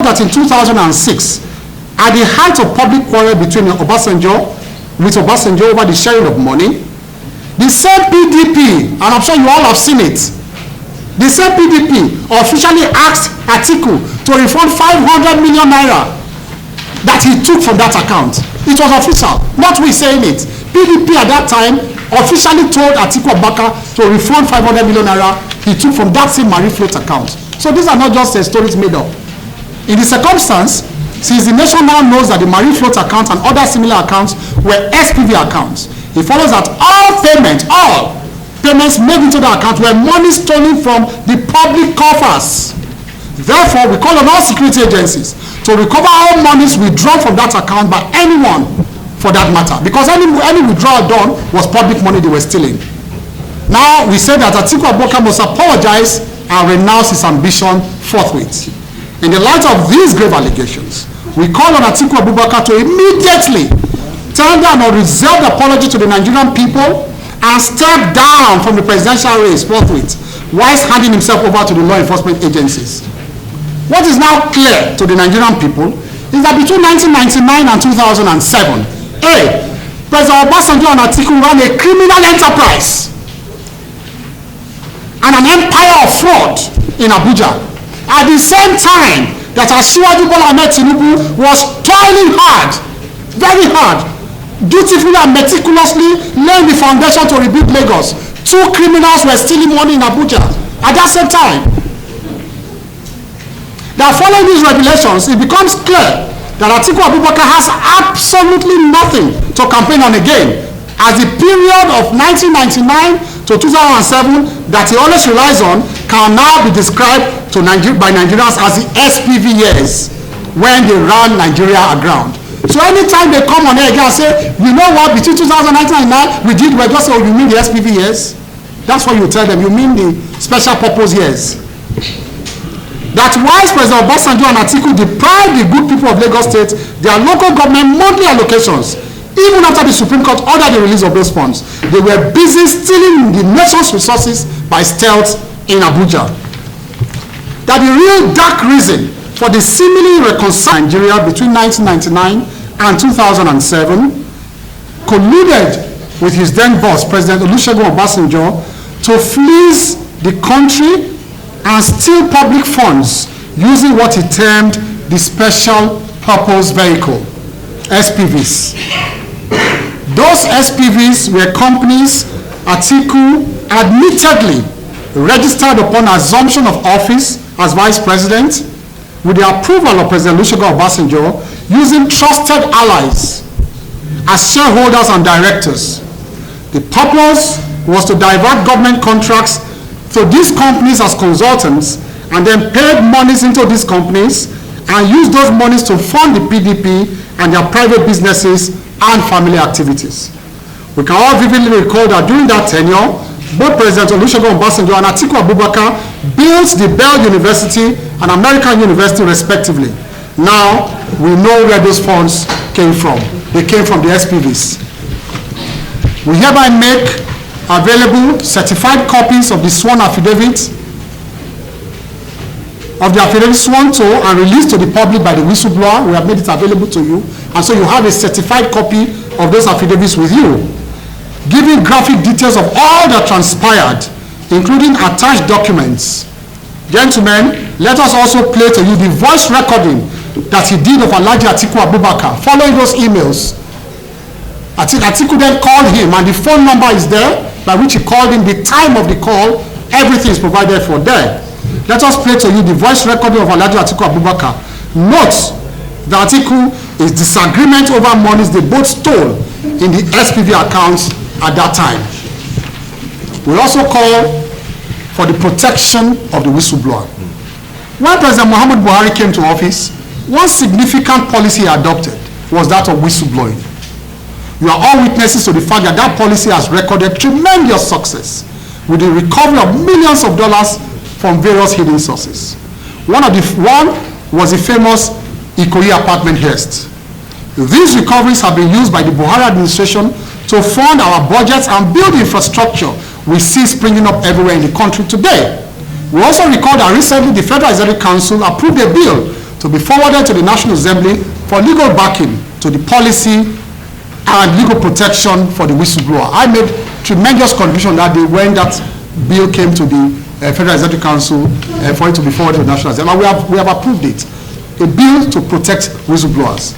that in 2006, at the height of public quarrel between Obasanjo over the sharing of money, the same PDP, and I'm sure you all have seen it, the same PDP officially asked Atiku to refund 500 million naira that he took from that account. It was official, not we saying it. PDP at that time officially told Atiku Abubakar to refund 500 million naira he took from that same Marie Float account. So these are not just stories made up. In the circumstance, since the nation now knows that the Marie Float account and other similar accounts were SPV accounts, it follows that all payments made into the account were money stolen from the public coffers. Therefore, we call on all security agencies to recover all monies withdrawn from that account by anyone for that matter, because any withdrawal done was public money they were stealing. Now, we say that Atiku Abubakar must apologize and renounce his ambition forthwith. In the light of these grave allegations, we call on Atiku Abubakar to immediately tender an unreserved apology to the Nigerian people and step down from the presidential race forthwith, whilst handing himself over to the law enforcement agencies. What is now clear to the Nigerian people is that between 1999 and 2007, President Obasanjo and Atiku ran a criminal enterprise and an empire of fraud in Abuja. At the same time that Asiwaju Bola Ahmed Tinubu was toiling hard, very hard, dutifully and meticulously laying the foundation to rebuild Lagos, two criminals were stealing money in Abuja at that same time. Now, following these revelations, it becomes clear that Atiku Abubakar has absolutely nothing to campaign on again, as the period of 1999 to 2007 that he always relies on can now be described by Nigerians as the SPV years, when they ran Nigeria aground. So anytime they come on here again and say, you know what, between 2019 and 2009, we did, we're just saying, oh, you mean the SPV years? That's what you tell them, you mean the special purpose years. That whilst President Obasanjo and Atiku deprived the good people of Lagos State their local government monthly allocations, even after the Supreme Court ordered the release of those funds, they were busy stealing the nation's resources by stealth in Abuja. That the real dark reason for the seemingly reconciled Nigeria between 1999 and 2007 colluded with his then boss, President Olusegun Obasanjo, to fleece the country and steal public funds using what he termed the Special Purpose Vehicle, SPVs. Those SPVs were companies Atiku admittedly registered upon assumption of office as Vice President with the approval of President Olusegun Obasanjo, using trusted allies as shareholders and directors. The purpose was to divert government contracts to these companies as consultants, and then paid monies into these companies and used those monies to fund the PDP and their private businesses and family activities. We can all vividly recall that during that tenure, both President Olusegun Obasanjo and Atiku Abubakar built the Bell University and American University respectively. Now, we know where those funds came from. They came from the SPVs. We hereby make available certified copies of the sworn affidavit, sworn to and released to the public by the whistleblower. We have made it available to you, and so you have a certified copy of those affidavits with you, giving graphic details of all that transpired, including attached documents. Gentlemen, let us also play to you the voice recording that he did of Alhaji Atiku Abubakar following those emails. Atiku then called him, and the phone number is there by which he called him, the time of the call, everything is provided for there. Let us play to you the voice recording of Alhaji Atiku Abubakar. Note that Atiku is disagreement over monies they both stole in the SPV accounts at that time. We also call for the protection of the whistleblower. When President Muhammad Buhari came to office, one significant policy he adopted was that of whistleblowing. You are all witnesses to the fact that that policy has recorded tremendous success with the recovery of millions of dollars from various hidden sources. One was the famous Ikoyi apartment heist. These recoveries have been used by the Buhari administration to fund our budgets and build infrastructure we see springing up everywhere in the country today. We also recall that recently the Federal Executive Council approved a bill to be forwarded to the National Assembly for legal backing to the policy and legal protection for the whistleblower. I made tremendous contribution that day when that bill came to the Federal Executive Council for it to be forwarded to the National Assembly. And we have approved it, a bill to protect whistleblowers.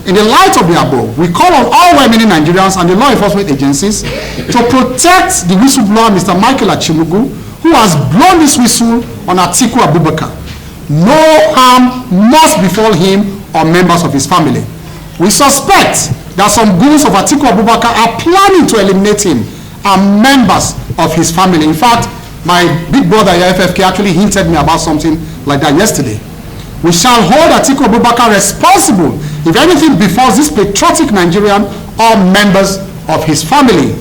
In the light of the above, we call on all well-meaning Nigerians and the law enforcement agencies to protect the whistleblower, Mr. Michael Achimugu, who has blown this whistle on Atiku Abubakar. No harm must befall him or members of his family. We suspect that some goons of Atiku Abubakar are planning to eliminate him and members of his family. In fact, my big brother FFK actually hinted me about something like that yesterday. We shall hold Atiku Abubakar responsible if anything befalls this patriotic Nigerian or members of his family.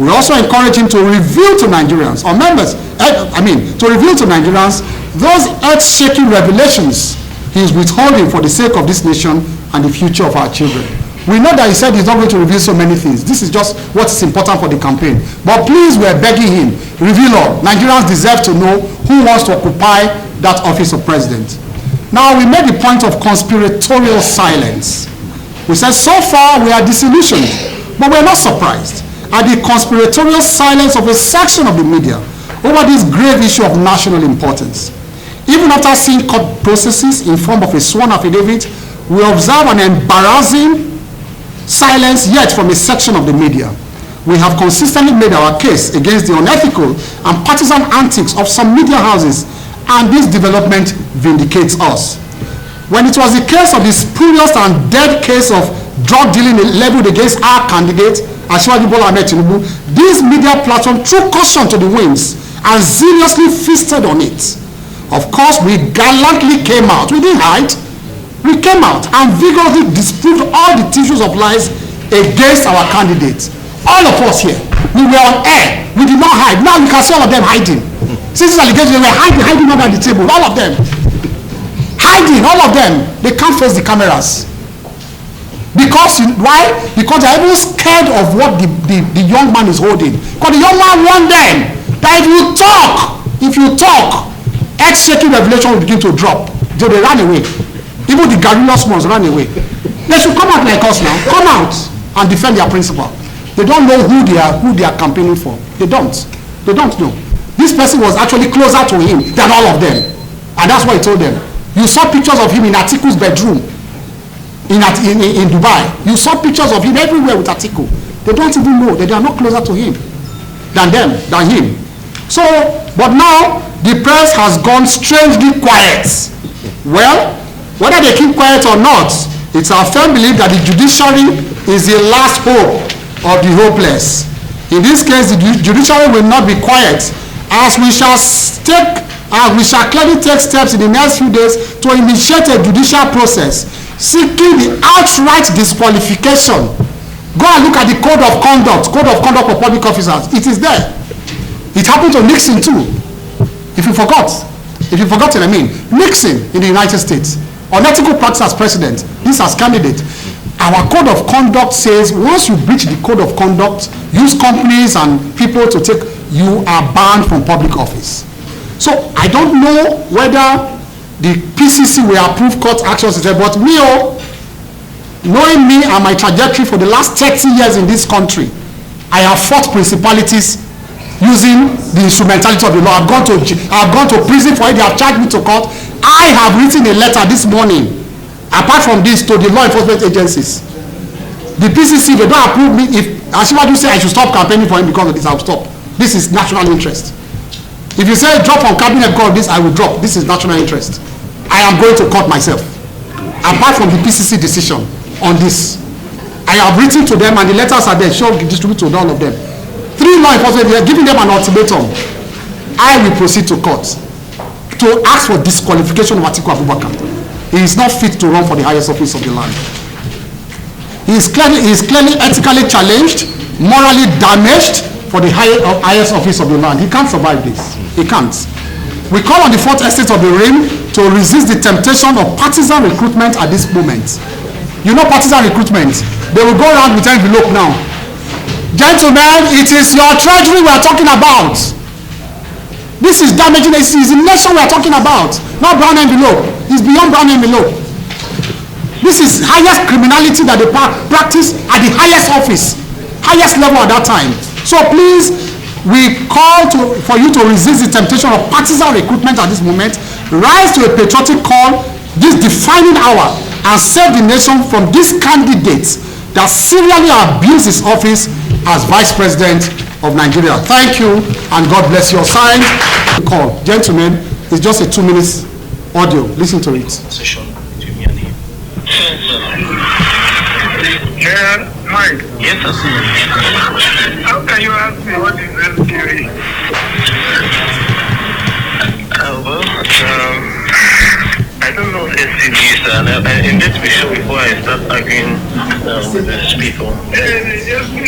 We also encourage him to reveal to Nigerians or members, to reveal to Nigerians those earth-shaking revelations he is withholding for the sake of this nation and the future of our children. We know that he said he's not going to reveal so many things. This is just what is important for the campaign. But please, we're begging him, reveal all. Nigerians deserve to know who wants to occupy that office of president. Now, we made the point of conspiratorial silence. We said, so far, we are disillusioned, but we're not surprised at the conspiratorial silence of a section of the media over this grave issue of national importance. Even after seeing court processes in form of a sworn affidavit, we observe an embarrassing silence yet from a section of the media. We have consistently made our case against the unethical and partisan antics of some media houses, and this development vindicates us. When it was the case of the spurious and dead case of drug dealing leveled against our candidate, Asiwaju Bola Ahmed Tinubu, this media platform threw caution to the winds and seriously feasted on it. Of course, we gallantly came out. We didn't hide. We came out and vigorously disproved all the tissues of lies against our candidate. All of us here, we were on air. We did not hide. Now you can see all of them hiding. Since this allegation, they were hiding under the table. All of them. Hiding, all of them. They can't face the cameras. Because, why? Because they're even scared of what the young man is holding. Because the young man warned them that if you talk, earth-shaking revelation will begin to drop. So they ran away. Even the garrulous ones ran away. They should come out like us now. Come out and defend their principle. They don't know who they are campaigning for. They don't. They don't know. This person was actually closer to him than all of them. And that's what he told them. You saw pictures of him in Atiku's bedroom in Dubai. You saw pictures of him everywhere with Atiku. They don't even know that they are not closer to him than him. So, but now the press has gone strangely quiet. Well, whether they keep quiet or not, it's our firm belief that the judiciary is the last hope of the hopeless. In this case, the judiciary will not be quiet, as we shall clearly take steps in the next few days to initiate a judicial process seeking the outright disqualification. Go and look at the code of conduct for public officers. It is there. It happened to Nixon too. If you forgot, Nixon in the United States, unethical practice as president, this as candidate. Our code of conduct says once you breach the code of conduct, use companies and people to take, you are banned from public office. So I don't know whether the PCC will approve court actions, but me, knowing me and my trajectory for the last 30 years in this country, I have fought principalities using the instrumentality of the law. I've gone to prison for it. They have charged me to court. I have written a letter this morning, apart from this, to the law enforcement agencies. The PCC, they don't approve me. If Asiwaju say I should stop campaigning for him because of this, I'll stop. This is national interest. If you say drop on cabinet because of this, I will drop. This is national interest. I am going to court myself. Apart from the PCC decision on this, I have written to them and the letters are there, distributed to all of them. 3 law enforcement, they are giving them an ultimatum. I will proceed to court to ask for disqualification of Atiku Abubakar. He is not fit to run for the highest office of the land. He is clearly ethically challenged, morally damaged for the highest office of the land. He can't survive this. He can't. We call on the 4th estate of the realm to resist the temptation of partisan recruitment at this moment. You know partisan recruitment. They will go around with envelope now. Gentlemen, it is your treasury we are talking about. This is damaging. It's the nation we are talking about, not brown envelope. It's beyond brown envelope. This is highest criminality that they practice at the highest office, highest level at that time. So please, we call for you to resist the temptation of partisan recruitment at this moment. Rise to a patriotic call this defining hour and save the nation from this candidate that serially abused his office as Vice President of Nigeria. Thank you and God bless your sign. Call. Gentlemen, it's just a 2 minutes audio. Listen to it. Yeah, Mike. Yes, sir. How can you ask me what is SQA? Well, I don't know what SQA is, and in this video before I start arguing with these people.